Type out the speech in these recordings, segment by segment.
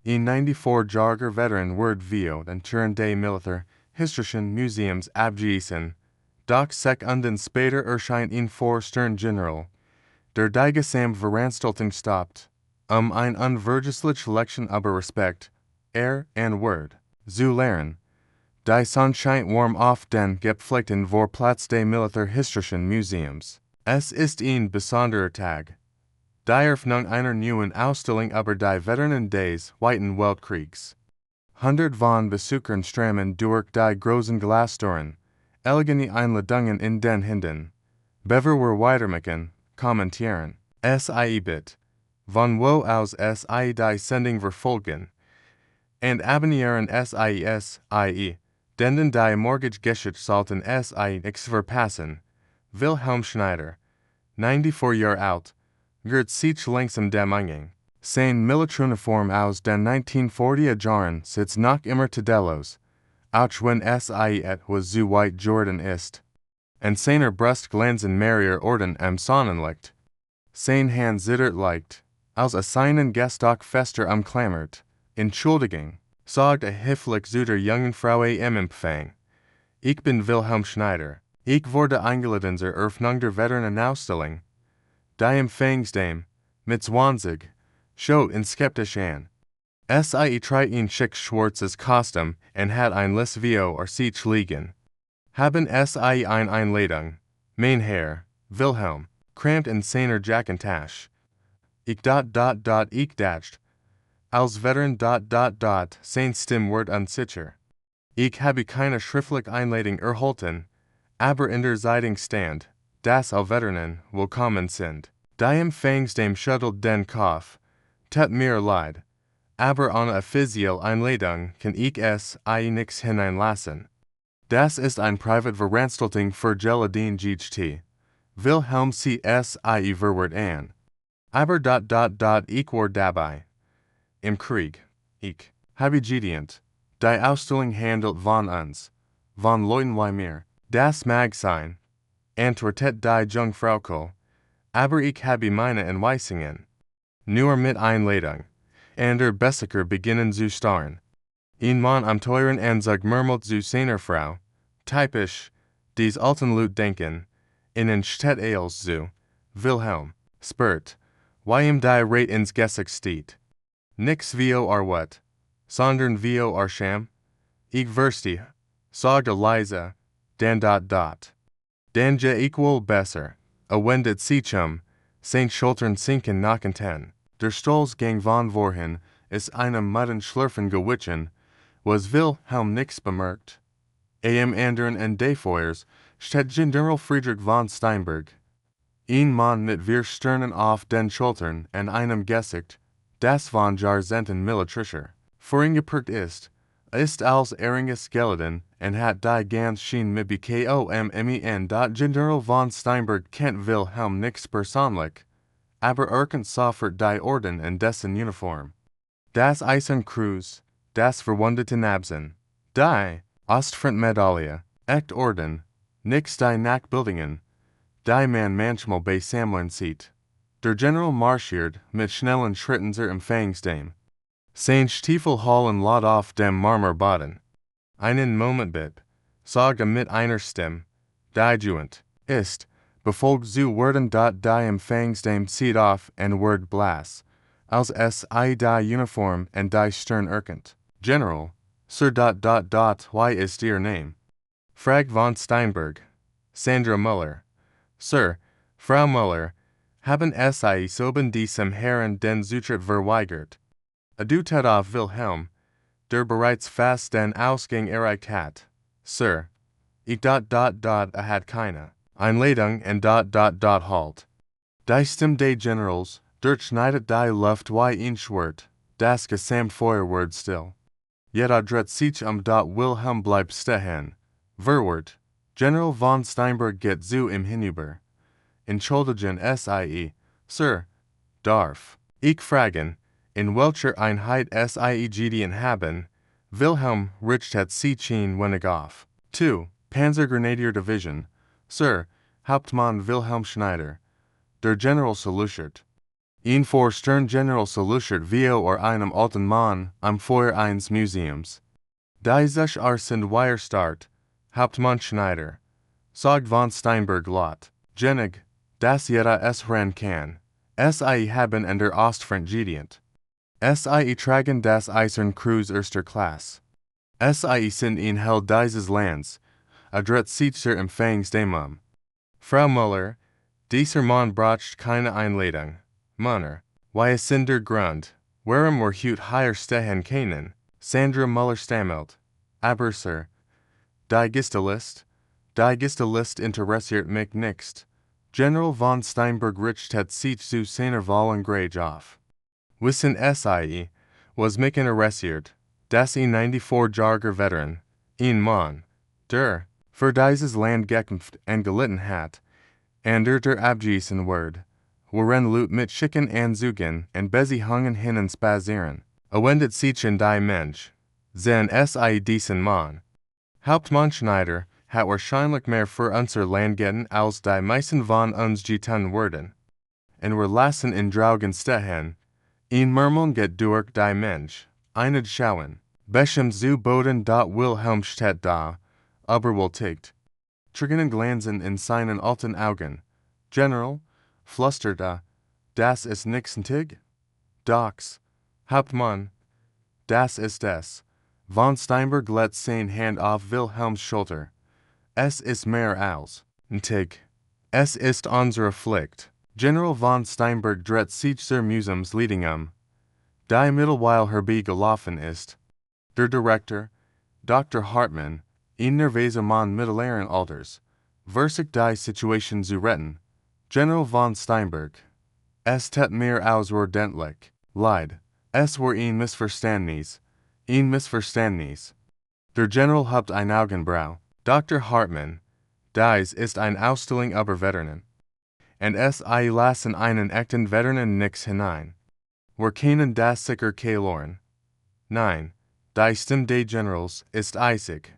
94-jarige Veteran Word Vio den Türen des Militärhistorischen Museums abgewiesen. Doch Sekunden später erscheint ihn vor Stern General. Der die gesamte Veranstaltung stoppt, eine unvergessliche Lektion über Respekt, Ehre und Würde zu lehren. Die Sonne scheint warm auf den gepflegten Vorplatz des Militärhistorischen Museums. Es ist ein besonderer Tag. Die Eröffnung einer neuen Ausstellung über die Veteranen des Zweiten Weltkriegs. Hundert von Besuchern strömen durch die großen Glastüren, elegante Einladungen in den Händen. Bewerber weitermachen, kommentieren. Sie bit. Von wo aus Sie die Sendung verfolgen. Und abonnieren Sie, denn die morgige Geschichte sollten Sie nicht verpassen. Wilhelm Schneider, 94 Jahre alt, gehört sich langsam dem Eingang. Sein Militäruniform aus den 1940er Jahren sitzt noch immer tadellos, auch wenn Sie etwas zu weit Jordan ist. Und seiner Brust glänzen mehrere Orden am Sonnenlicht. Sein Hand zittert leicht, als seinen Gastdock fester umklammert. Entschuldigung, sagt höflich zu der jungen Frau im Empfang. Ich bin Wilhelm Schneider. Ich wurde eingeladen zur Eröffnung der Veteranenausstellung. Die Empfangsdame, mit 20, schaut ihn skeptisch an. Sie trägt ein schick schwarzes Kostüm und hat ein Vio sich liegen. Haben Sie eine Einladung, mein Herr, Wilhelm, kramt in seiner Jackentasche. Ich dacht, als Veteran sein Stimme wird unsicher. Ich habe keine schriftliche Einladung erhalten, aber in der Zeitung stand, dass alle Veteranen willkommen sind. Die Empfangsdame schüttelt den Kopf. Tut mir leid, aber ohne offizielle Einladung kann ich nichts hineinlassen. Das ist eine Privatveranstaltung für Geladin GT. Wilhelm sie verwirrt an. Aber ich war dabei. Im Krieg, ich habe gedient. Die Ausstellung handelt von uns, von Leuten wie mir. Das mag sein, antwortet die Jungfrau, aber ich habe meine Anweisungen. Nur mit Einladung. Und der Besucher beginnen zu starren. Ein Mann am teuren Anzug murmelt zu seiner Frau, typisch, dies alten Leute denken, in den Stadt Eils zu, Wilhelm, spurt, wie die Rate ins Gesicht steht. Nix Vio what, sondern Vio Sham? Ich verstehe, sagte Liza, dann Dann ich wohl besser, wendet sich sein Schultern sinken nach unten. Der Stolzgang von vorhin ist einem Mudden Schlürfen gewichen, was Wilhelm nix bemerkt. Am anderen Ende des Feuers steht General Friedrich von Steinberg. Ein Mann mit vier Sternen auf den Schultern und einem Gesicht, das von Jahrzehnten militärischer vorgeprägt ist als Ehriges Skeleton und hat die ganz schien mit BKOMMEN. General von Steinberg kennt Wilhelm nix persönlich, aber kennt sofort die Orden in dessen Uniform. Das Eisenkreuz, das verwundete Nabsen, die Ostfrontmedaille, echt Orden, nix die Nachbildungen, die man manchmal bei Sammlern sieht. Der General marschiert mit schnellen Schritten zur Empfangsdame. Sein Stiefel hallen laut auf dem Marmorboden. Einen Moment sagt mit einer Stimme, die juent ist, befolgt zu werden. Die Empfangsdame zieht auf und wird blass, als die Uniform und die Stirn erkennt. General, Sir. Why ist Ihr Name? Fragt von Steinberg. Sandra Müller. Sir, Frau Müller, haben Sie soeben diesem Herren den Zutritt verweigert? Adutet auf Wilhelm, der bereits fast den Ausgang erreicht hat. Sir, ich hat keine Einladung und halt. Die Stimme des Generals durchschneidet die Luft wie ein Schwert, das Gesamtfeuer wird still. Jeder dreht sich Wilhelm bleibt stehen. Verwirrt, General von Steinberg geht zu ihm hinüber. Entschuldigen Sie, Sir, darf ich fragen, in welcher Einheit Sie gedient haben? Wilhelm richtet sich ein wenig auf. 2. Panzergrenadier Division, Sir, Hauptmann Wilhelm Schneider. Der General saluiert. ihn vor Stern General Solutiert Vio or einem alten Mann am Feuer eines Museums. Die sich sind Wire Start, Hauptmann Schneider, sagt von Steinberg Lot, Genig, das jeder es ran kann. Sie haben in der Ostfront gedient. Sie tragen das Eisern Kreuz erster Klasse. Sie sind in Hell dieses Lands, adret sich der Empfangsdemum. Frau Müller, dieser Mann braucht keine Einladung. Manner, why es sind der Grund, warum wir heute hier stehen können, Sandra Müller stammelt. Aber Sir, die Gestalist interessiert mich nicht. General von Steinberg richtet sich zu seiner Wahl Grade auf. Wissen Sie, was mich interessiert, dass 94-jähriger Veteran, ein Mann, der, für dieses Land gekämpft und gelitten hat, der abgewiesen wird, worin Leute mit Schicken anzugen und Beziehungen hin und spazieren, wendet sich in die Mensch, sein diesen Mann. Hauptmann Schneider hat wahrscheinlich mehr für unser Land getan als die meisten von uns getan werden. Und wir lassen in Draugen stehen, ein Murmeln geht durch die Mensch, einig schauen, bestimmt zu Boden dort Wilhelm steht da, aber wohl tickt. Triggenen Glanzen in seinen alten Augen. General, flüsterte, das ist nixentig? Docs, Hauptmann, das ist es. Von Steinberg lädt seine Hand auf Wilhelms Schulter. Es ist mehr als ntig. Es ist unsere Pflicht. General von Steinberg dreht sich zur Museumsleitung die mittlerweile herbeigelaufen ist. Der Direktor, Dr. Hartmann, ein nervöser Mann mittleren Alters, versucht die Situation zu retten. General von Steinberg. Es tät mir aus ordentlich leid. Es war ein Missverständnis. Ein Missverständnis. Der General hebt ein Augenbrau. Dr. Hartmann. Dies ist eine Ausstellung über Veteranen. Und Sie lassen einen echten Veteranen nix hinein. Wir können das sicher klären. Nein, die Stimme des Generals ist eisig.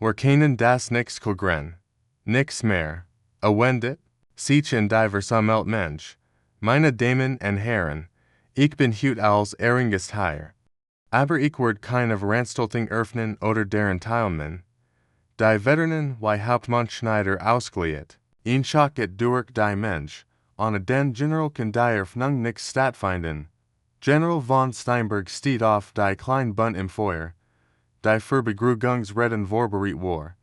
Wir können das nix klären. Nix mehr. Wendet, sich in die versammelt Mensch. Meine Damen und Herren, ich bin heute als Ehrengast hier. Aber ich werde keine Veranstaltung öffnen oder deren teilnehmen. Die Veteranen wie Hauptmann Schneider ausgelegt, ihn schacket durch die Mensch, ohne den General kann die Eröffnung nix stattfinden. General von Steinberg steht auf die kleine Bunt im Feuer, die für Begrüßungsreden vorbereitet war.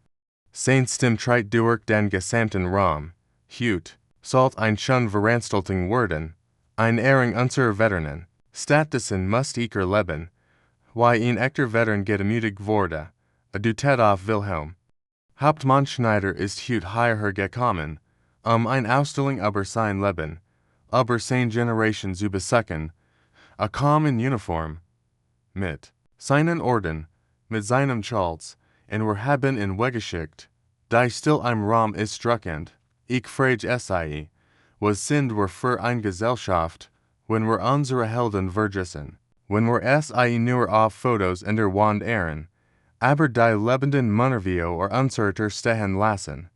Sein Stimme tritt durch den gesamten Raum. Heute sollt ein schon Veranstaltung werden, ein Ehrung unserer Veteranen. Stattdessen muss ich erleben, wie ein echter Veteran gedemütigt wurde, adjutat auf Wilhelm. Hauptmann Schneider ist heute hierher gekommen, eine Ausstellung über sein Leben, über seine Generation zu besuchen, kam in Uniform, mit seinen Orden, mit seinem Schals, und wir haben ihn weggeschickt. Die still im Raum ist drückend. Ich frage Sie, was sind wir für eine Gesellschaft, wenn wir unsere Helden vergessen, wenn wir Sie nur auf Fotos in der Wand ehren, aber die lebenden Monervio or uncerter stehen lassen.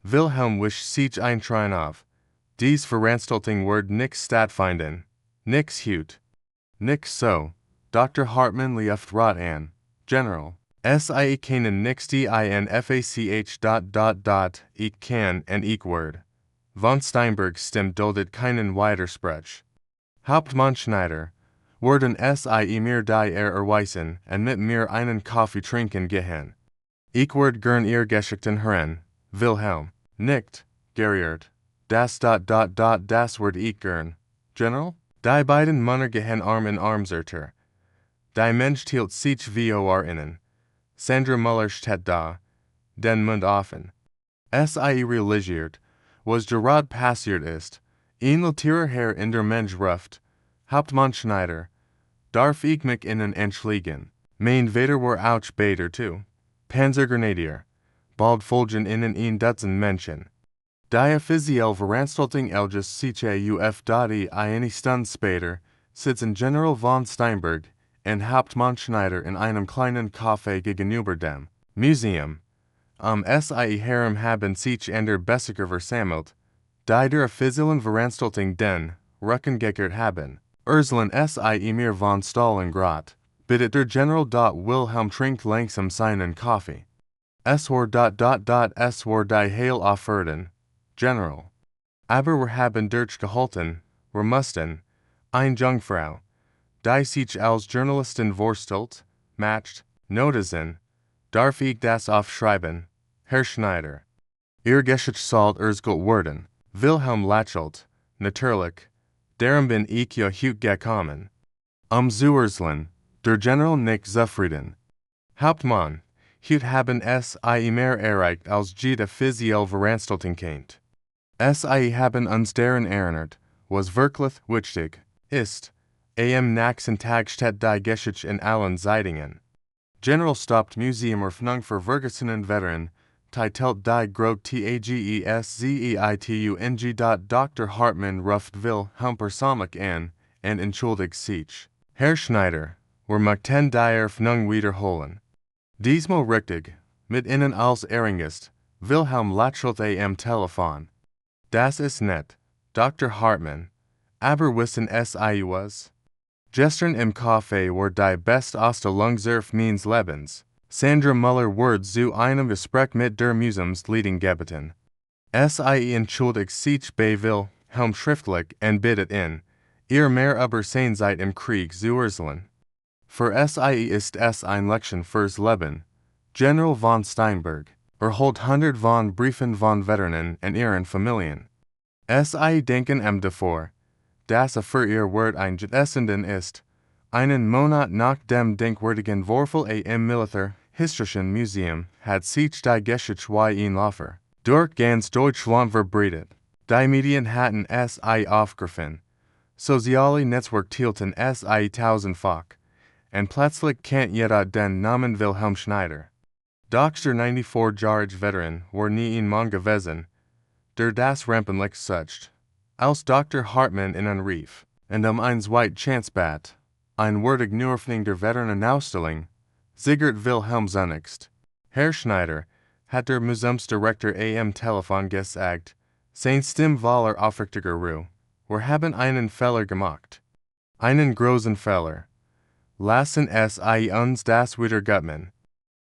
Wilhelm wischt sich eintreuen auf. Dies Veranstaltung wird nix stattfinden. Nix heut. Nix so. Dr. Hartmann lieft rat an. General. Sie kennen nix die infach ... Ich kann and ich word. Von Steinberg stimmt duldet keinen Widersprech. Hauptmann Schneider. Worden Sie mir die erweisen und mit mir einen Kaffee trinken gehen. Ich werd gern ihr Geschichten hören, Wilhelm. Nicht, Gerriert. Das werd ich gern. General? Die beiden Männer gehen Arm in Arm zerter. Die Mensch hielt sich vor innen. Sandra Müller steht da, den Mund offen. Sie realisiert, was gerade passiert ist. Ein Militär Herr in der Mensch ruft, Hauptmann Schneider, darf ich mich Ihnen entschuldigen? Mein Vater war auch später too. Panzergrenadier. Bald folgen Ihnen ein Dutzend Menschen. Die offizielle Veranstaltung elges eine Stunde später sitzen General von Steinberg und Hauptmann Schneider in einem kleinen Café gegenüber dem Museum. Sie Herren haben sich an der Besicher versammelt, die der offiziellen Veranstaltung den Rückengekehrt haben. Urselen sie mir von Stalingrad. Bittet der General. Wilhelm trinkt langsam seinen Kaffee. Es war die Heil offerten. General. Aber wir haben durchgehalten, wir mussten, eine Jungfrau, die sich als Journalistin vorstellt, macht, Notizen, darf ich das aufschreiben, Herr Schneider. Ihr Geschichte sollt gut werden. Wilhelm lächelt, natürlich, darum bin ich ja heute gekommen. Zu Urselen, der General nicht zufrieden. Hauptmann, heute haben sie mehr erreicht als jede offizielle Veranstaltung kennt. Sie haben uns daran erinnert, was wirklich wichtig ist, nächsten Tag steht die Geschichte in allen Zeitungen. General stoppt Museumöffnung für vergessenen Veteran, titelt die Große Dr. Hauptmann ruft Wilhelm persönlich an, und entschuldigt sich. Herr Schneider, wir möchten die Eröffnung wiederholen. Diesmal richtig, mit Ihnen als Ehrengast, Wilhelm lächelt am Telefon. Das ist nett, Dr. Hartmann, aber wissen Sie was? Gestern im Café war die Bestausstellung meines Lebens. Sandra Müller wird zu einem Gespräch mit der Museumsleitung gebeten. Sie entschuldigt sich bei Wilhelm schriftlich und bittet ihn, ihr mehr über seine Zeit im Krieg zu erzählen. Für sie ist es eine Lektion fürs Leben. General von Steinberg erholt 100 von Briefen von Veteranen und ihren Familien. Sie denken davor, dass für ihr Wort eingesessen ist, einen Monat nach dem denkwürdigen Vorfall im Militärhistorischen Museum hat sich die Geschichte in Laufer durch ganz Deutschland verbreitet. Die Medien hatten sie aufgegriffen, soziale Netzwerke teilten sie tausendfach, und plötzlich kennt jeder den Namen Wilhelm Schneider. Doch der 94-jährige Veteran war nie ein Mann gewesen, der das Rampenlicht sucht. Als Dr. Hartmann ihnen rief, und ein zweite Chance bat, ein würdig Neuöffnung der Veteranenausstellung, siegert Wilhelm zunächst. Herr Schneider, hat der Museumsdirektor am Telefon gesagt, sein Stimme voller aufrichtiger Ruhe, wir haben einen Fehler gemacht. Einen großen Fehler. Lassen sie uns das wiedergutmachen.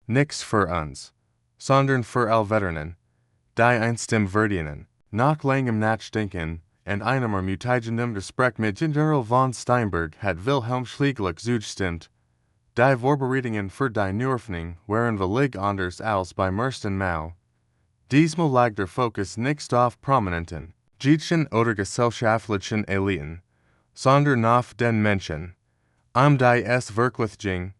Nichts für uns, sondern für alle Veteranen, die einstimmen verdienen. Nach langem Nachdenken, und einem ermutigenden Gespräch mit General von Steinberg hat Wilhelm schließlich zugestimmt. Die Vorbereitungen für die Neuöffnung waren völlig anders als beim ersten Mal. Diesmal lag der Fokus nicht auf prominenten, Geschichten oder gesellschaftlichen Eliten, sondern auf den Menschen, die es wirklich ging,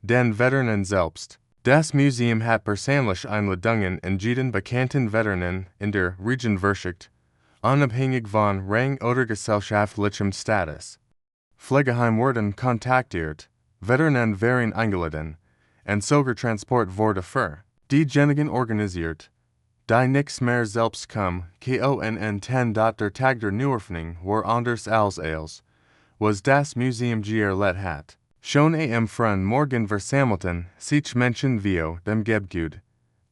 den Veteranen selbst. Das Museum hat persönliche Einladungen in jeden bekannten Veteranen in der Region verschickt, unabhängig von Rang oder gesellschaftlichem Status. Pflegeheim wurden kontaktiert, Veteranen waren eingeladen, und sogar Transport wurde für diejenigen organisiert, die nichts mehr selbst kommen können. Der Tag der Neuöffnung war anders als was das Museum erlebt hat. Schon am frühen Morgen versammelten sich Menschen wie dem Gebgut.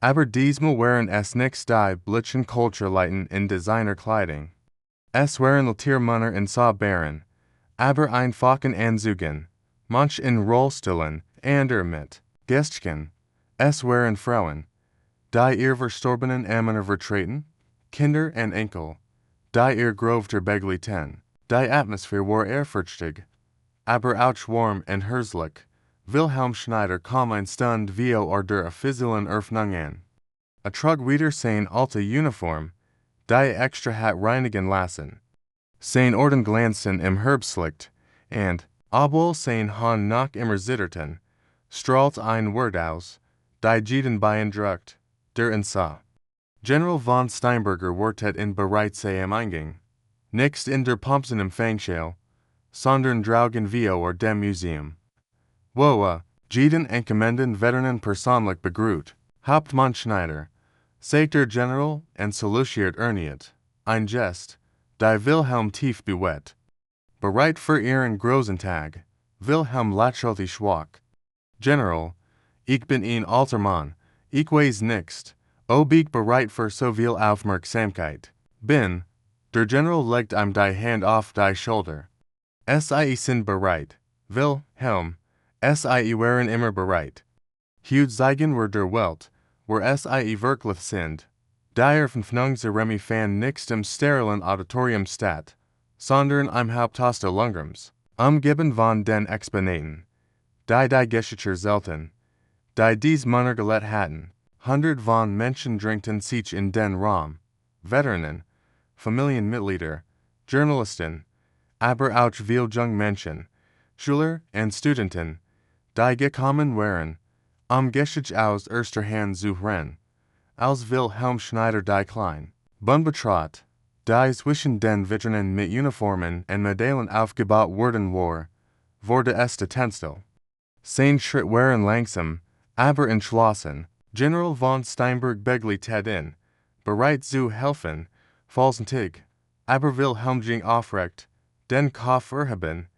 Aber diesmal waren es nicht die blitzen Kulturleuten in Designerkleidung. Es waren Lehrmänner in Sauberen, aber einfachen Anzügen, manch in Rollstühlen, andere mit Gästchen. Es waren Frauen, die ihr verstorbenen Männer vertreten, Kinder und Enkel, die ihr Grove begleiten. Die Atmosphäre war ehrfurchtig, aber auch warm und herzlich. Wilhelm Schneider kam eine Stunde vor der offiziellen Eröffnung an. Trug wieder seine alte Uniform, die extra hat reinigen lassen. Sein Orden glänzten im Herbstlicht, und, obwohl sein Hahn noch immer zitterten, strahlt ein Wort aus, die jeden beeindruckt, der ihn sah. General von Steinberger wartet in bereits am Eingang, nicht in der Pompsen Empfangsschale, sondern draugen vor dem Museum. Wo jeden enkommenden Veteranen persönlich begrüßt, Hauptmann Schneider, sagt der General und salutiert erneut, ein Gest, die Wilhelm tief bewegt. Bereit für ihren großen Tag, Wilhelm lächelte schwach. General, ich bin ein alter Mann, ich weiß nichts, ob ich bereit für so viel Aufmerksamkeit bin, Der General legt ihm die Hand auf die Schulter. Sie sind bereit. Wilhelm, Sie waren immer bereit. Hued zeigen wir der Welt, wo Sie wirklich sind. Die Eröffnung der Remi fan nicht im sterilen Auditorium statt, sondern im Haupthaus des Lungrums, umgeben von den Exponenten, die Geschichte selten, die dies Männer gelet hatten, 100 von Menschen drängten sich in den Raum, Veteranen, Familienmitglieder, Journalisten, aber auch viele junge Menschen, Schüler und Studenten, die gekommen waren, Geschichte aus erster Hand zu hören, als Wilhelm Schneider die Klein, Bun betrat, die zwischen den Veteranen mit Uniformen und Medaillen aufgebaut worden wurde es Tennstel. Sein Schritt waren langsam, aber entschlossen. General von Steinberg begleitet ihn, bereit zu helfen, falsentig, aber Wilhelm ging aufrecht, den Kopf erheben,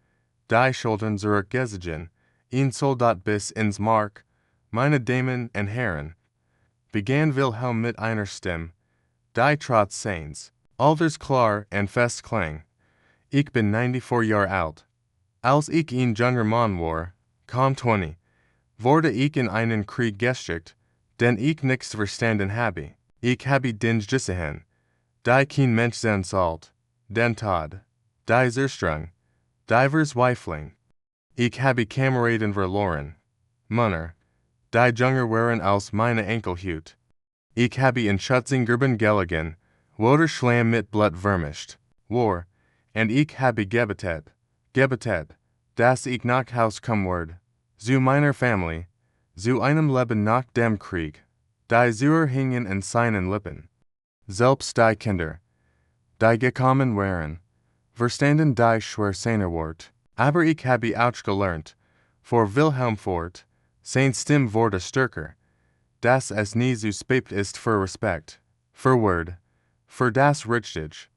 die Schultern zurückgezogen, ein Soldat bis ins Mark, meine Damen und Herren, begann Wilhelm mit einer Stimme, die trotz seines Alters klar und fest klang. Ich bin 94 Jahre alt. Als ich ein junger Mann war, kaum 20, wurde ich in einen Krieg geschickt, den ich nichts verstanden habe. Ich habe Dinge gesehen, die kein Mensch sehen sollte, den Tod, die Zerstörung, die Verzweiflung. Ich habe Kameraden verloren, Männer, die junger waren als meine Enkelhut. Ich habe in Schutzingerben gelegen, wo der Schlamm mit Blut vermischt war, und ich habe gebetet, dass ich nach Haus kommen werde, zu meiner Familie, zu einem Leben nach dem Krieg. Die Säure hingen in seinen Lippen. Selbst die Kinder, die gekommen waren, verstanden die schwer seiner Wort. Aber ich habe auch gelernt, vor Wilhelm fort, sein Stimme wurde stärker, dass es nie zu spät ist für Respekt, für Würde, für das Richtige.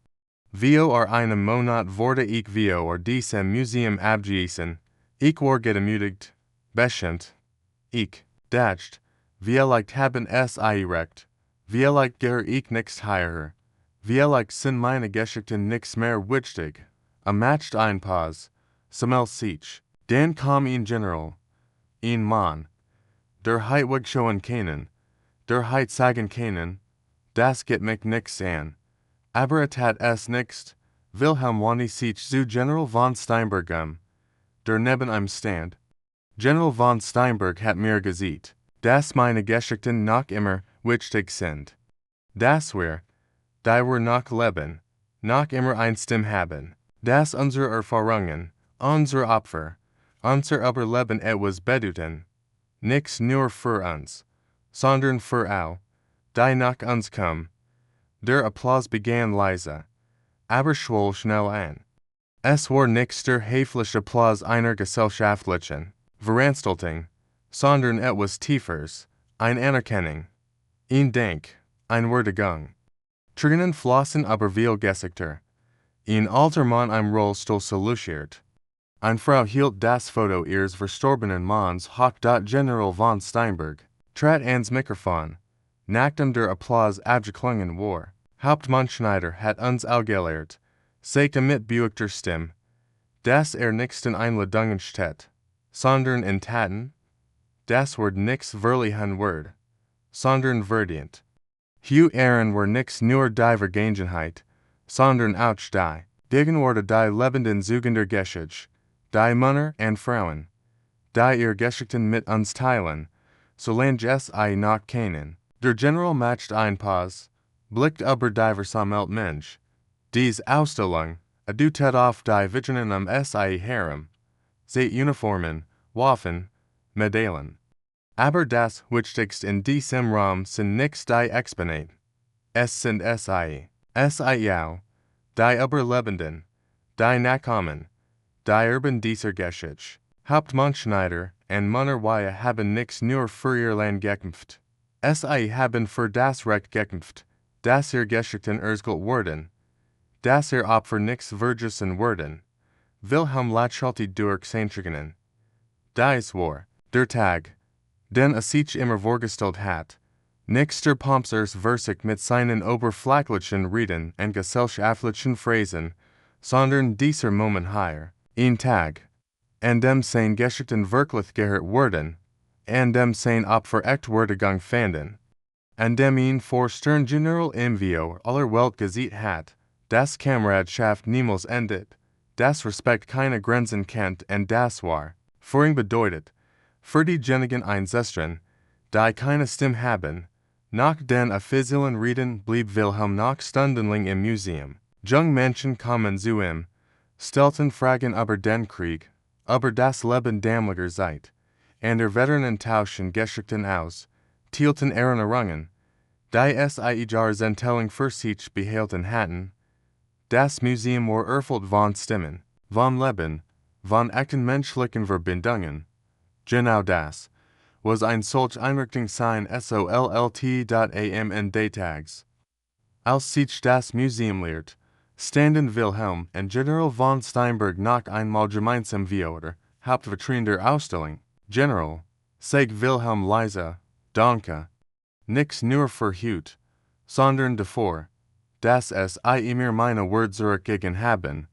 Vor einem Monat wurde ich vor diesem Museum abgewiesen. Ich war gedemütigt, beschämt. Ich dachte, vielleicht haben es recht, vielleicht gehe ich nichts higher, vielleicht sind meine Geschichten nichts mehr wichtig. Macht ein Pause, sammelt sich, dann kam ein General, ein Mann, der Heitweg schauen können, der Heit sagen können, das geht mich nichts an. Aber hat es nichts, Wilhelm wandte sich zu General von Steinberg der neben ihm stand. General von Steinberg hat mir gesagt, dass meine Geschichten noch immer wichtig sind. Dass wir, die wir noch leben, noch immer ein Stimme haben. Dass unsere Erfahrungen, unsere Opfer, unser Überleben etwas bedeuten. Nichts nur für uns, sondern für all, die nach uns kommen. Der Applaus begann leise, aber schwoll schnell an. Es war nicht der höfliche Applaus einer gesellschaftlichen Veranstaltung, sondern etwas Tiefers, ein Anerkennung, ein Dank, ein Würdigung. Tränen flossen aber viel Gesichter. Ein alter Mann im Rollstuhl salutiert. Eine Frau hielt das Foto ihres verstorbenen Manns hoch. General von Steinberg trat ans Mikrofon, nachdem der Applaus abgeklungen war. Hauptmann Schneider hat uns gelehrt, sagte mit beugter Stimme, dass nicht in Einladungen steht, sondern in Taten. Das Wort nichts verliehen wird, sondern verdient. Ehren war nichts nur die Vergangenheit, sondern auch die Gegenwart die lebenden Zeugen der Geschichte, die Männer und Frauen, die ihr Geschichten mit uns teilen, solange es noch kennen. Der General macht ein Pause, blickt über die versammelt Mensch. Dies Ausstellung, adutet auf die Veteranen Sie Herren, seit Uniformen, Waffen, Medaillen. Aber das Wichtigste in diesem Raum sind nicht die Exponenten. Es sind Sie auch, die Überlebenden, die Nachkommen, die Erben dieser Geschichte. Hauptmann Schneider und Männer haben nichts nur für ihr Land gekämpft. Sie haben für das Recht gekämpft, dass ihr Geschichten erzählt wurden, dass ihr Opfer nichts vergessen wurden. Wilhelm lächelte durch sein Tränen. Dies war der Tag, den sich immer vorgestellt hat, Nix der Pomsers Versicht mit seinen oberflächlichen Reden und gesellschaftlichen Phrasen, sondern dieser Moment hier, ein Tag, an dem sein Geschichten wirklich gehört wurden, an dem sein Opfer echt Würdigung fanden, an dem ihn vor Stern General Envio aller Welt gesehen hat, das Kameradschaft niemals endet, das Respekt keine Grenzen kennt und das war, für ihn bedeutet, für die Genigen Einzestren, die keine Stimme haben, nach den offiziellen Reden blieb Wilhelm noch stundenlang im Museum. Junge Menschen kommen zu ihm, stellten Fragen über den Krieg, über das Leben damaliger Zeit, und Veteranen tauschen Geschichten aus, teilten Erinnerungen, die es Jahrzehntelang für sich behalten hatten. Das Museum war erfüllt von Stimmen, von Leben, von echten menschlichen Verbindungen. Genau das was ein solch Einrichtung sein sollt am Tags. Als sich das Museum leert, standen Wilhelm und General von Steinberg noch einmal gemeinsam vor der Hauptvitrine der Ausstellung. General, sagt Wilhelm leise, danke, nix nur für Hut, sondern davor, dass es immer meine Wort zurückgegeben haben.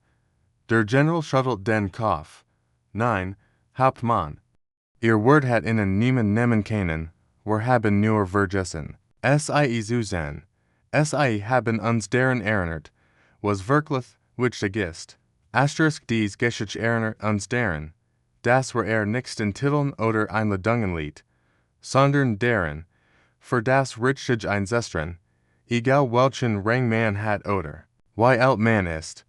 Der General schüttelt den Kopf. Nein, Hauptmann. Ihr Wort hat ihnen niemand nehmen können, wir haben nur vergessen. Susan, haben uns daran erinnert, was wirklich wichtig ist. Dies Geschichte erinnert uns daran, dass wir nicht den Titeln oder Einladungen lied, sondern daran, für das richtig Einzestren, egal welchen Rang man hat oder wie alt man ist,